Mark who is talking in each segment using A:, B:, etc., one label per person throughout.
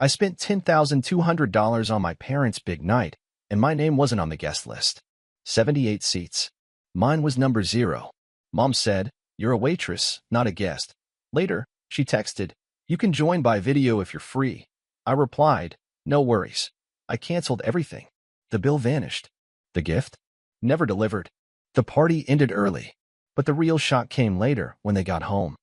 A: I spent $10,200 on my parents' big night, and my name wasn't on the guest list. 78 seats. Mine was number 0. Mom said, "You're a waitress, not a guest." Later, she texted, "You can join by video if you're free." I replied, "No worries." I canceled everything. The bill vanished. The gift? Never delivered. The party ended early, but the real shock came later when they got home.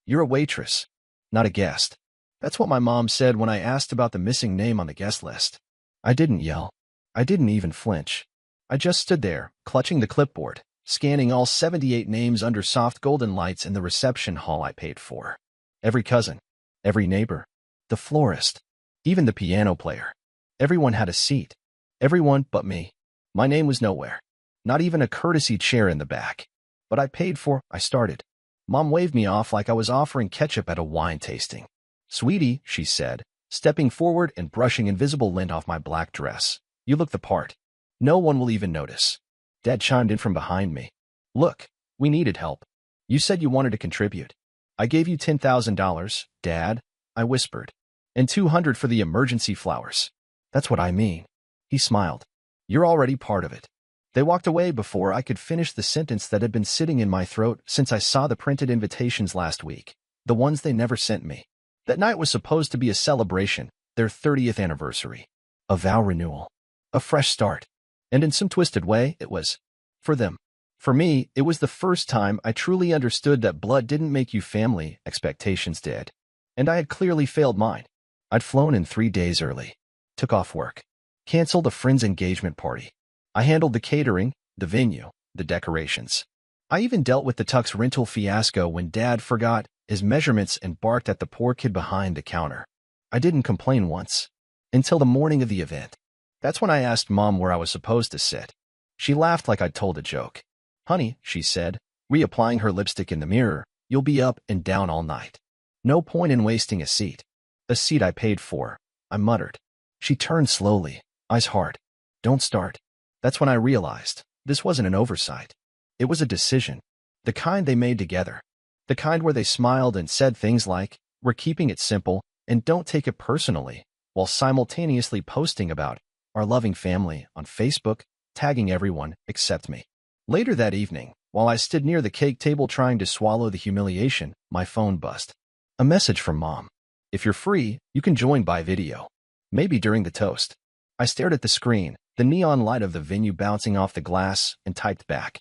A: "You're a waitress, not a guest." That's what my mom said when I asked about the missing name on the guest list. I didn't yell. I didn't even flinch. I just stood there, clutching the clipboard, scanning all 78 names under soft golden lights in the reception hall I paid for. Every cousin, every neighbor, the florist, even the piano player. Everyone had a seat. Everyone but me. My name was nowhere. Not even a courtesy chair in the back. But I paid for. I started. Mom waved me off like I was offering ketchup at a wine tasting. "Sweetie," she said, stepping forward and brushing invisible lint off my black dress. "You look the part. No one will even notice." Dad chimed in from behind me. "Look, we needed help. You said you wanted to contribute. I gave you $10,000, Dad," I whispered, "and $200 for the emergency flowers." "That's what I mean." He smiled. "You're already part of it." They walked away before I could finish the sentence that had been sitting in my throat since I saw the printed invitations last week, the ones they never sent me. That night was supposed to be a celebration, their 30th anniversary, a vow renewal, a fresh start. And in some twisted way, it was. For them. For me, it was the first time I truly understood that blood didn't make you family, expectations did. And I had clearly failed mine. I'd flown in 3 days early, took off work, canceled a friend's engagement party. I handled the catering, the venue, the decorations. I even dealt with the tux rental fiasco when Dad forgot his measurements and barked at the poor kid behind the counter. I didn't complain once. Until the morning of the event. That's when I asked Mom where I was supposed to sit. She laughed like I'd told a joke. "Honey," she said, reapplying her lipstick in the mirror, "you'll be up and down all night. No point in wasting a seat." "A seat I paid for," I muttered. She turned slowly, eyes hard. "Don't start." That's when I realized this wasn't an oversight. It was a decision. The kind they made together. The kind where they smiled and said things like, "We're keeping it simple and don't take it personally," while simultaneously posting about our loving family on Facebook, tagging everyone except me. Later that evening, while I stood near the cake table trying to swallow the humiliation, my phone buzzed. A message from Mom. "If you're free, you can join by video. Maybe during the toast." I stared at the screen, the neon light of the venue bouncing off the glass, and typed back,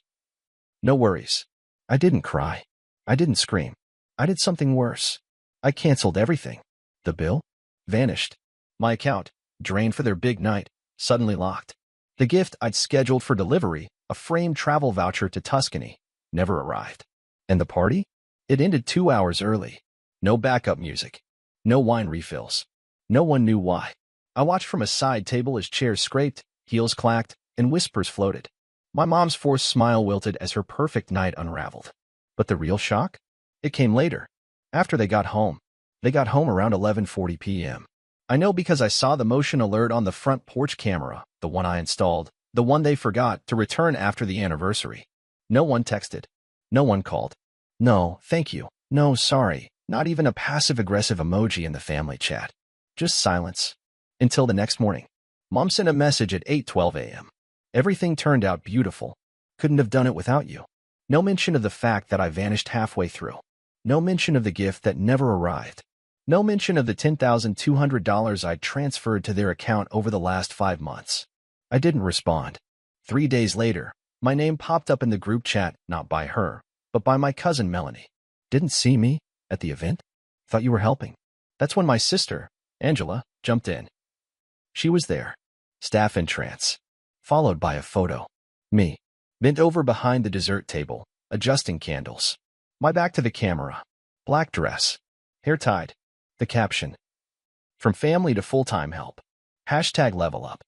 A: "No worries." I didn't cry. I didn't scream. I did something worse. I canceled everything. The bill? Vanished. My account, drained for their big night, suddenly locked. The gift I'd scheduled for delivery, a framed travel voucher to Tuscany, never arrived. And the party? It ended 2 hours early. No backup music. No wine refills. No one knew why. I watched from a side table as chairs scraped, heels clacked, and whispers floated. My mom's forced smile wilted as her perfect night unraveled. But the real shock? It came later. After they got home. They got home around 11:40 p.m. I know because I saw the motion alert on the front porch camera, the one I installed, the one they forgot to return after the anniversary. No one texted. No one called. No, thank you. No, sorry. Not even a passive-aggressive emoji in the family chat. Just silence. Until the next morning. Mom sent a message at 8:12 a.m. "Everything turned out beautiful. Couldn't have done it without you." No mention of the fact that I vanished halfway through. No mention of the gift that never arrived. No mention of the $10,200 I'd transferred to their account over the last 5 months. I didn't respond. 3 days later, my name popped up in the group chat, not by her, but by my cousin Melanie. "Didn't see me at the event? Thought you were helping." That's when my sister, Angela, jumped in. She was there, staff in trance, followed by a photo. Me, bent over behind the dessert table, adjusting candles. My back to the camera. Black dress. Hair tied. The caption. "From family to full-time help. #level up."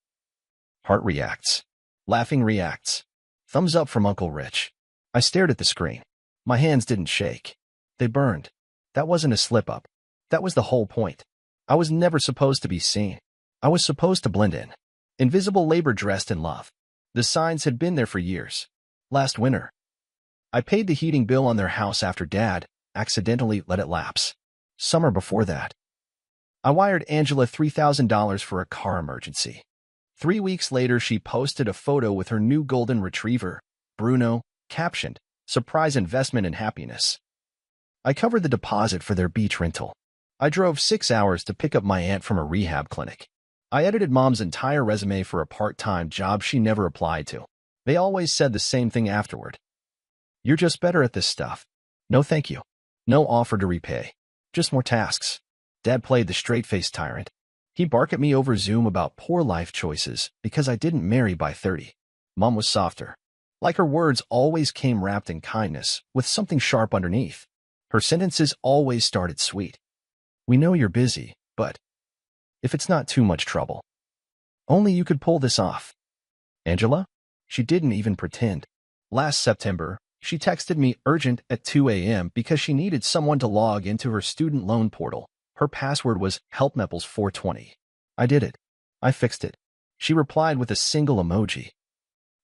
A: Heart reacts. Laughing reacts. Thumbs up from Uncle Rich. I stared at the screen. My hands didn't shake. They burned. That wasn't a slip-up. That was the whole point. I was never supposed to be seen. I was supposed to blend in. Invisible labor dressed in love. The signs had been there for years. Last winter. I paid the heating bill on their house after Dad accidentally let it lapse. Summer before that. I wired Angela $3,000 for a car emergency. 3 weeks later, she posted a photo with her new golden retriever, Bruno, captioned, "Surprise investment in happiness." I covered the deposit for their beach rental. I drove 6 hours to pick up my aunt from a rehab clinic. I edited Mom's entire resume for a part-time job she never applied to. They always said the same thing afterward. "You're just better at this stuff." No thank you. No offer to repay. Just more tasks. Dad played the straight-faced tyrant. He barked at me over Zoom about poor life choices because I didn't marry by 30. Mom was softer. Like her words always came wrapped in kindness, with something sharp underneath. Her sentences always started sweet. "We know you're busy, but if it's not too much trouble, only you could pull this off." Angela? She didn't even pretend. Last September, she texted me urgent at 2 a.m. because she needed someone to log into her student loan portal. Her password was helpmeples420. I did it. I fixed it. She replied with a single emoji.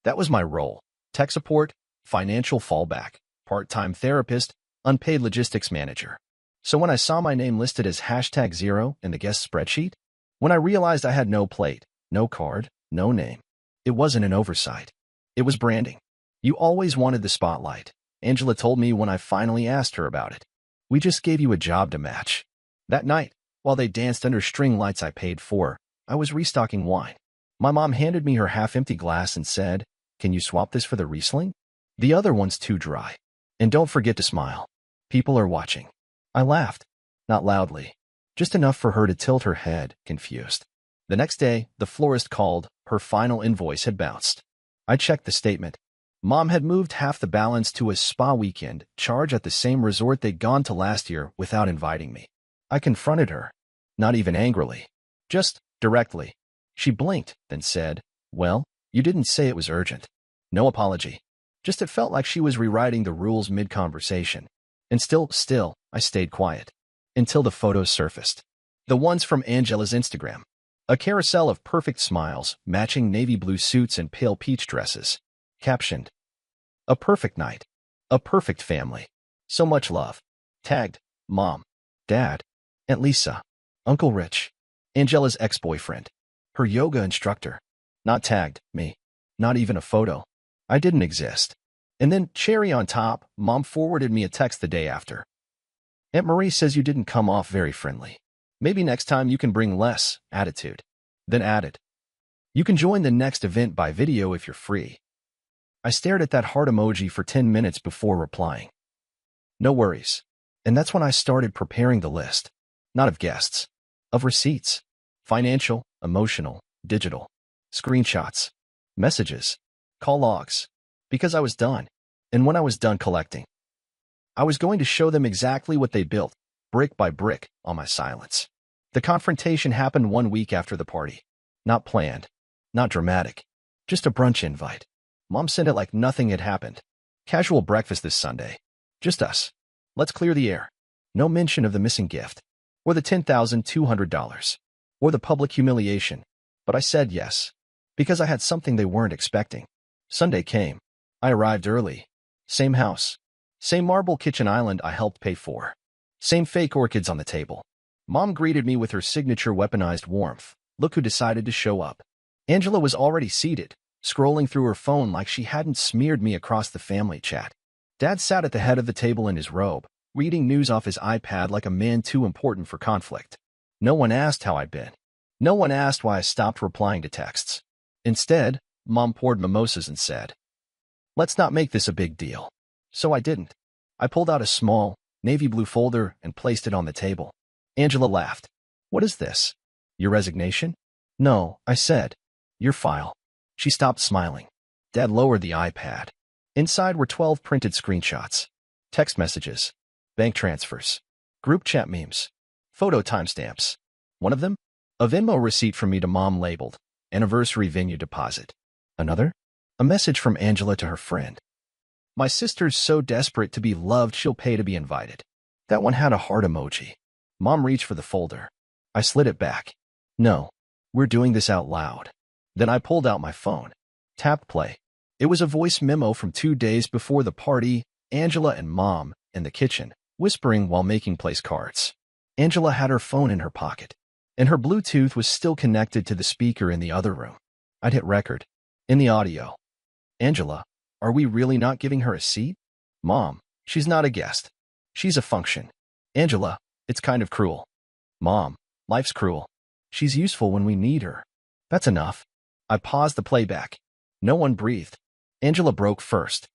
A: That was my role: tech support, financial fallback, part-time therapist, unpaid logistics manager. So when I saw my name listed as #0 in the guest spreadsheet, when I realized I had no plate, no card, no name, it wasn't an oversight. It was branding. "You always wanted the spotlight," Angela told me when I finally asked her about it. "We just gave you a job to match." That night, while they danced under string lights I paid for, I was restocking wine. My mom handed me her half-empty glass and said, "Can you swap this for the Riesling? The other one's too dry. And don't forget to smile. People are watching." I laughed. Not loudly. Just enough for her to tilt her head, confused. The next day, the florist called. Her final invoice had bounced. I checked the statement. Mom had moved half the balance to a spa weekend charge at the same resort they'd gone to last year without inviting me. I confronted her. Not even angrily. Just directly. She blinked, then said, "Well, you didn't say it was urgent." No apology. Just it felt like she was rewriting the rules mid-conversation. And still, I stayed quiet. Until the photos surfaced. The ones from Angela's Instagram. A carousel of perfect smiles, matching navy blue suits and pale peach dresses. Captioned, "A perfect night. A perfect family. So much love." Tagged, Mom, Dad, Aunt Lisa, Uncle Rich, Angela's ex-boyfriend, her yoga instructor. Not tagged, me. Not even a photo. I didn't exist. And then, cherry on top, Mom forwarded me a text the day after. "Aunt Marie says you didn't come off very friendly. Maybe next time you can bring less attitude." Then added, "You can join the next event by video if you're free." I stared at that heart emoji for 10 minutes before replying. "No worries." And that's when I started preparing the list. Not of guests. Of receipts. Financial, emotional, digital. Screenshots. Messages. Call logs. Because I was done. And when I was done collecting, I was going to show them exactly what they built, brick by brick, on my silence. The confrontation happened 1 week after the party. Not planned. Not dramatic. Just a brunch invite. Mom sent it like nothing had happened. Casual breakfast this Sunday. Just us. Let's clear the air. No mention of the missing gift. Or the $10,200. Or the public humiliation. But I said yes. Because I had something they weren't expecting. Sunday came. I arrived early. Same house. Same marble kitchen island I helped pay for. Same fake orchids on the table. Mom greeted me with her signature weaponized warmth. Look who decided to show up. Angela was already seated, scrolling through her phone like she hadn't smeared me across the family chat. Dad sat at the head of the table in his robe, reading news off his iPad like a man too important for conflict. No one asked how I'd been. No one asked why I stopped replying to texts. Instead, Mom poured mimosas and said, "Let's not make this a big deal." So I didn't. I pulled out a small, navy blue folder and placed it on the table. Angela laughed. "What is this? Your resignation?" "No," I said. "Your file." She stopped smiling. Dad lowered the iPad. Inside were 12 printed screenshots. Text messages. Bank transfers. Group chat memes. Photo timestamps. One of them? A Venmo receipt from me to Mom labeled, "Anniversary venue deposit." Another? A message from Angela to her friend. "My sister's so desperate to be loved she'll pay to be invited." That one had a heart emoji. Mom reached for the folder. I slid it back. "No, we're doing this out loud." Then I pulled out my phone. Tapped play. It was a voice memo from 2 days before the party, Angela and Mom, in the kitchen, whispering while making place cards. Angela had her phone in her pocket. and her Bluetooth was still connected to the speaker in the other room. I'd hit record. In the audio. Angela, are we really not giving her a seat? Mom, she's not a guest. She's a function. Angela, it's kind of cruel. Mom, life's cruel. She's useful when we need her. That's enough. I paused the playback. No one breathed. Angela broke first.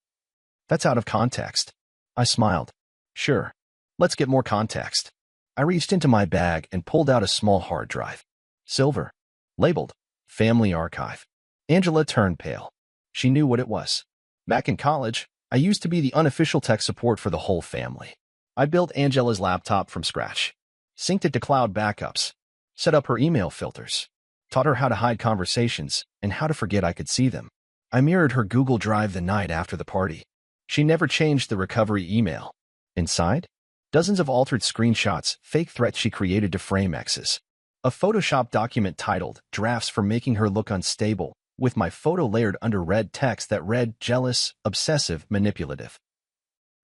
A: That's out of context. I smiled. Sure. Let's get more context. I reached into my bag and pulled out a small hard drive. Silver. Labeled. Family Archive. Angela turned pale. She knew what it was. Back in college, I used to be the unofficial tech support for the whole family. I built Angela's laptop from scratch, synced it to cloud backups, set up her email filters, taught her how to hide conversations and how to forget I could see them. I mirrored her Google Drive the night after the party. She never changed the recovery email. Inside? Dozens of altered screenshots, fake threats she created to frame exes. A Photoshop document titled, Drafts for Making Her Look Unstable, with my photo layered under red text that read, jealous, obsessive, manipulative.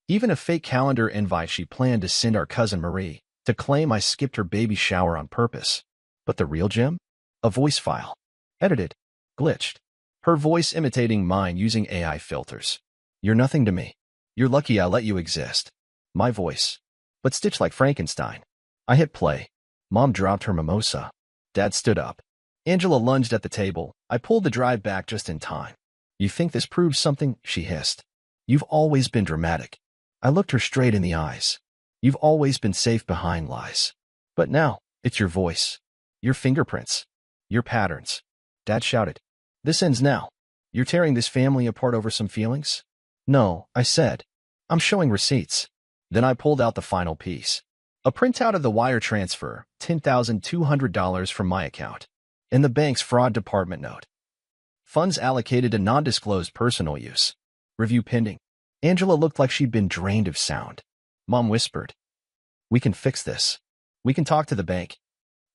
A: Even a fake calendar invite she planned to send our cousin Marie, to claim I skipped her baby shower on purpose. But the real gem? A voice file. Edited. Glitched. Her voice imitating mine using AI filters. You're nothing to me. You're lucky I let you exist. My voice. But stitched like Frankenstein. I hit play. Mom dropped her mimosa. Dad stood up. Angela lunged at the table. I pulled the drive back just in time. You think this proves something? She hissed. You've always been dramatic. I looked her straight in the eyes. You've always been safe behind lies. But now, it's your voice. Your fingerprints. Your patterns. Dad shouted. This ends now. You're tearing this family apart over some feelings? No, I said. I'm showing receipts. Then I pulled out the final piece. A printout of the wire transfer, $10,200 from my account. And the bank's fraud department note. Funds allocated to non-disclosed personal use. Review pending. Angela looked like she'd been drained of sound. Mom whispered. We can fix this. We can talk to the bank.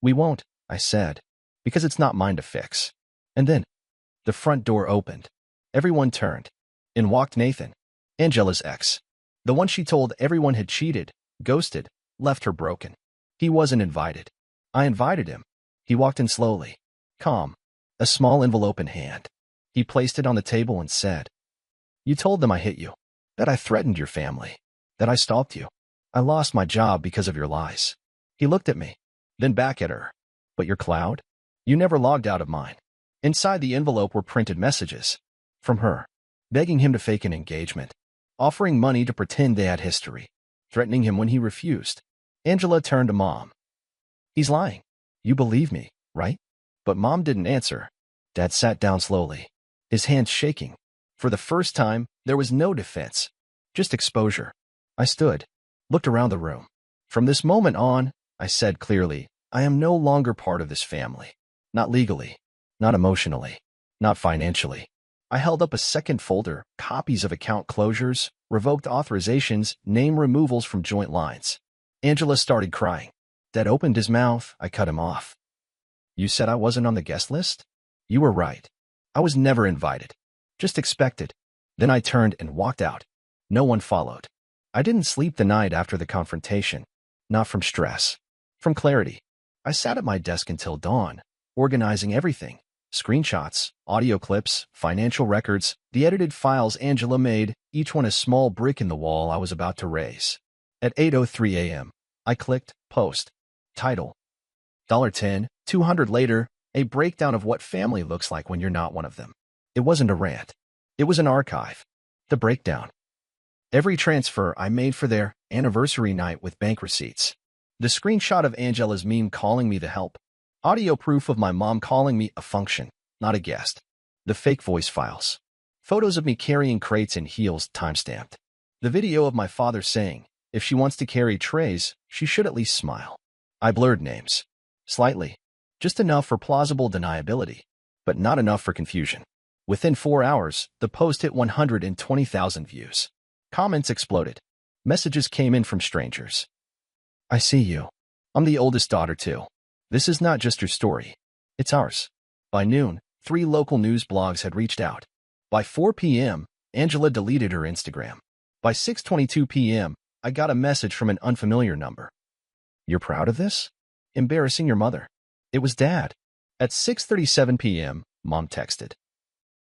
A: We won't, I said, because it's not mine to fix. And then, the front door opened. Everyone turned. In walked Nathan, Angela's ex. The one she told everyone had cheated, ghosted, left her broken. He wasn't invited. I invited him. He walked in slowly, calm, a small envelope in hand. He placed it on the table and said, You told them I hit you, that I threatened your family, that I stalked you. I lost my job because of your lies. He looked at me, then back at her. But your cloud? You never logged out of mine. Inside the envelope were printed messages. From her, begging him to fake an engagement, offering money to pretend they had history, threatening him when he refused. Angela turned to Mom. He's lying. You believe me, right? But Mom didn't answer. Dad sat down slowly, his hands shaking. For the first time, there was no defense, just exposure. I stood, looked around the room. From this moment on, I said clearly, I am no longer part of this family. Not legally, not emotionally, not financially. I held up a second folder, copies of account closures, revoked authorizations, name removals from joint lines. Angela started crying. Dad opened his mouth. I cut him off. You said I wasn't on the guest list? You were right. I was never invited. Just expected. Then I turned and walked out. No one followed. I didn't sleep the night after the confrontation. Not from stress. From clarity. I sat at my desk until dawn, organizing everything. Screenshots, audio clips, financial records, the edited files Angela made, each one a small brick in the wall I was about to raise. At 8:03 a.m., I clicked Post. Title. $10, 200 later, a breakdown of what family looks like when you're not one of them. It wasn't a rant. It was an archive. The breakdown. Every transfer I made for their anniversary night with bank receipts. The screenshot of Angela's meme calling me the help. Audio proof of my mom calling me a function, not a guest. The fake voice files. Photos of me carrying crates and heels timestamped. The video of my father saying, if she wants to carry trays, she should at least smile. I blurred names. Slightly. Just enough for plausible deniability, but not enough for confusion. Within 4 hours, the post hit 120,000 views. Comments exploded. Messages came in from strangers. I see you. I'm the oldest daughter too. This is not just your story. It's ours. By noon, 3 local news blogs had reached out. By 4 p.m., Angela deleted her Instagram. By 6:22 p.m., I got a message from an unfamiliar number. You're proud of this? Embarrassing your mother. It was Dad. At 6:37 p.m., Mom texted.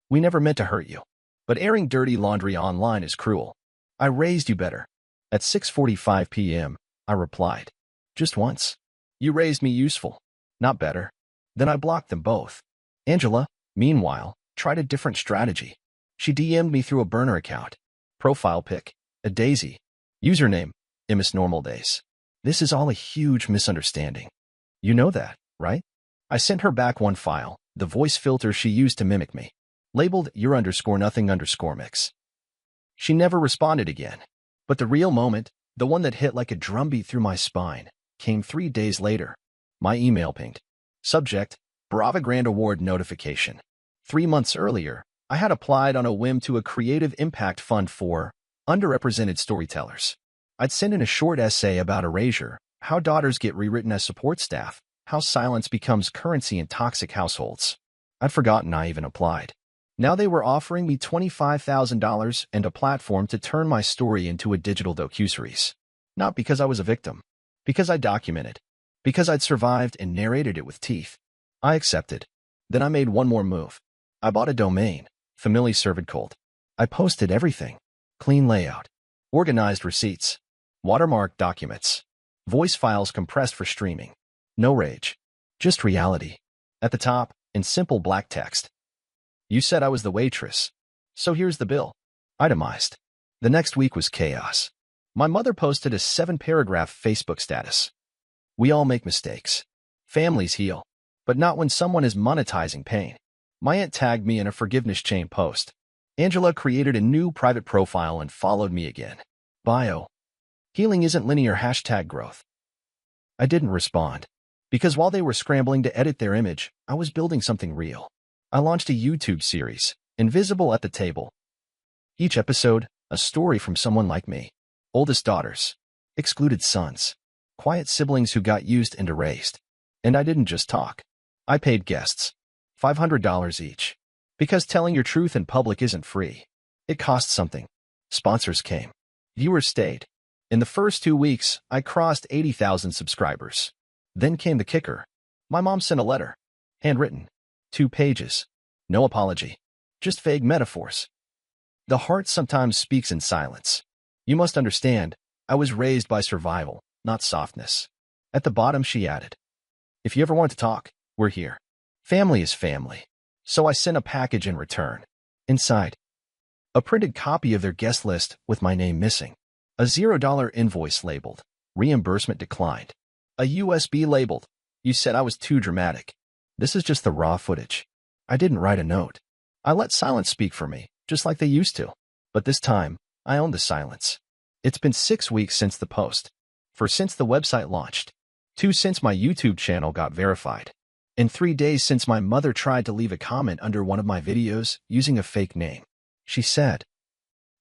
A: We never meant to hurt you, but airing dirty laundry online is cruel. I raised you better. At 6:45 p.m., I replied. Just once. You raised me useful, not better. Then I blocked them both. Angela, meanwhile, tried a different strategy. She DM'd me through a burner account. Profile pic, a daisy. Username, Immis Normal Days. This is all a huge misunderstanding. You know that, right? I sent her back one file, the voice filter she used to mimic me, labeled your_nothing_mix. She never responded again. But the real moment, the one that hit like a drumbeat through my spine, came 3 days later. My email pinged. Subject, Brava Grand Award notification. 3 months earlier, I had applied on a whim to a creative impact fund for underrepresented storytellers. I'd sent in a short essay about erasure, how daughters get rewritten as support staff, how silence becomes currency in toxic households. I'd forgotten I even applied. Now they were offering me $25,000 and a platform to turn my story into a digital docuseries. Not because I was a victim. Because I documented. Because I'd survived and narrated it with teeth. I accepted. Then I made one more move. I bought a domain, Family Served Cold. I posted everything. Clean layout. Organized receipts. Watermarked documents. Voice files compressed for streaming. No rage. Just reality. At the top, in simple black text. You said I was the waitress. So here's the bill. Itemized. The next week was chaos. My mother posted a 7-paragraph Facebook status. We all make mistakes. Families heal. But not when someone is monetizing pain. My aunt tagged me in a forgiveness chain post. Angela created a new private profile and followed me again. Bio. Healing isn't linear #growth. I didn't respond. Because while they were scrambling to edit their image, I was building something real. I launched a YouTube series, Invisible at the Table. Each episode, a story from someone like me. Oldest daughters. Excluded sons. Quiet siblings who got used and erased. And I didn't just talk. I paid guests. $500 each. Because telling your truth in public isn't free. It costs something. Sponsors came. Viewers stayed. In the first 2 weeks, I crossed 80,000 subscribers. Then came the kicker. My mom sent a letter. Handwritten. 2 pages. No apology. Just vague metaphors. The heart sometimes speaks in silence. You must understand, I was raised by survival, not softness. At the bottom, she added, if you ever want to talk, we're here. Family is family. So I sent a package in return. Inside, a printed copy of their guest list with my name missing. A $0 invoice labeled, reimbursement declined. A USB labeled, you said I was too dramatic. This is just the raw footage. I didn't write a note. I let silence speak for me, just like they used to. But this time, I own the silence. It's been 6 weeks since the post. 4 since the website launched. 2 since my YouTube channel got verified. And 3 days since my mother tried to leave a comment under one of my videos using a fake name. She said,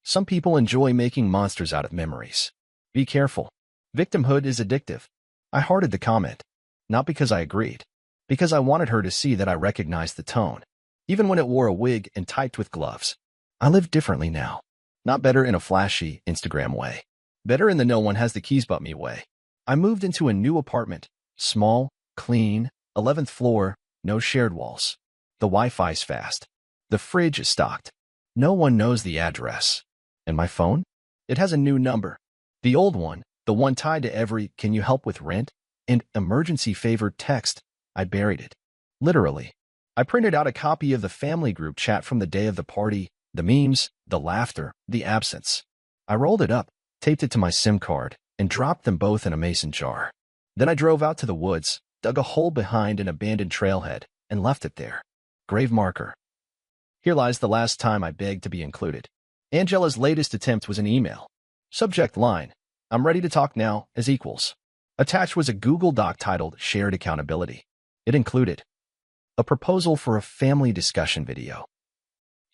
A: some people enjoy making monsters out of memories. Be careful. Victimhood is addictive. I hearted the comment. Not because I agreed. Because I wanted her to see that I recognized the tone. Even when it wore a wig and typed with gloves. I live differently now. Not better in a flashy Instagram way. Better in the no one has the keys but me way. I moved into a new apartment. Small, clean, 11th floor, no shared walls. The Wi-Fi's fast. The fridge is stocked. No one knows the address. And my phone? It has a new number. The old one, the one tied to every "can you help with rent?" and emergency favor text, I buried it. Literally. I printed out a copy of the family group chat from the day of the party, the memes, the laughter, the absence. I rolled it up, taped it to my SIM card, and dropped them both in a mason jar. Then I drove out to the woods, dug a hole behind an abandoned trailhead, and left it there. Grave marker. Here lies the last time I begged to be included. Angela's latest attempt was an email. Subject line, I'm ready to talk now, as equals. Attached was a Google Doc titled Shared Accountability. It included a proposal for a family discussion video.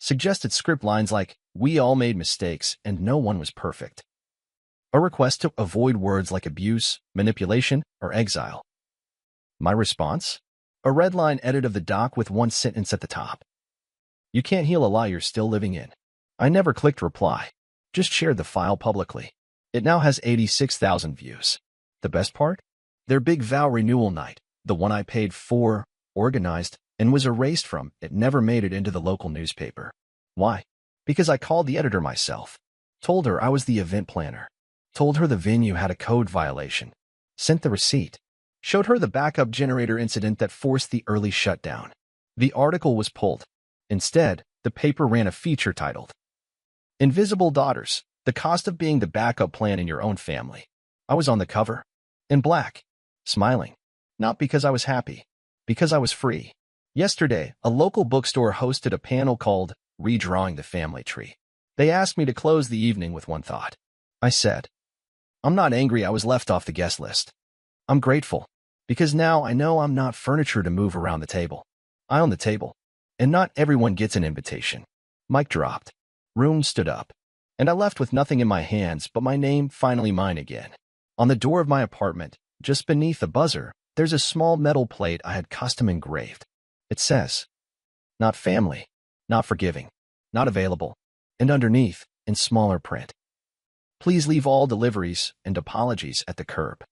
A: Suggested script lines like, we all made mistakes and no one was perfect. A request to avoid words like abuse, manipulation, or exile. My response? A red line edit of the doc with one sentence at the top. You can't heal a lie you're still living in. I never clicked reply. Just shared the file publicly. It now has 86,000 views. The best part? Their big vow renewal night. The one I paid for, organized, and was erased from. It never made it into the local newspaper. Why? Because I called the editor myself. Told her I was the event planner. Told her the venue had a code violation. Sent the receipt. Showed her the backup generator incident that forced the early shutdown. The article was pulled. Instead, the paper ran a feature titled, "Invisible Daughters, the Cost of Being the Backup Plan in Your Own Family." I was on the cover, in black, smiling. Not because I was happy, because I was free. Yesterday, a local bookstore hosted a panel called Redrawing the Family Tree. They asked me to close the evening with one thought. I said, I'm not angry I was left off the guest list. I'm grateful, because now I know I'm not furniture to move around the table. I own the table, and not everyone gets an invitation. Mic dropped. Room stood up, and I left with nothing in my hands but my name finally mine again. On the door of my apartment, just beneath the buzzer, there's a small metal plate I had custom engraved. It says, not family, not forgiving, not available, and underneath, in smaller print, please leave all deliveries and apologies at the curb.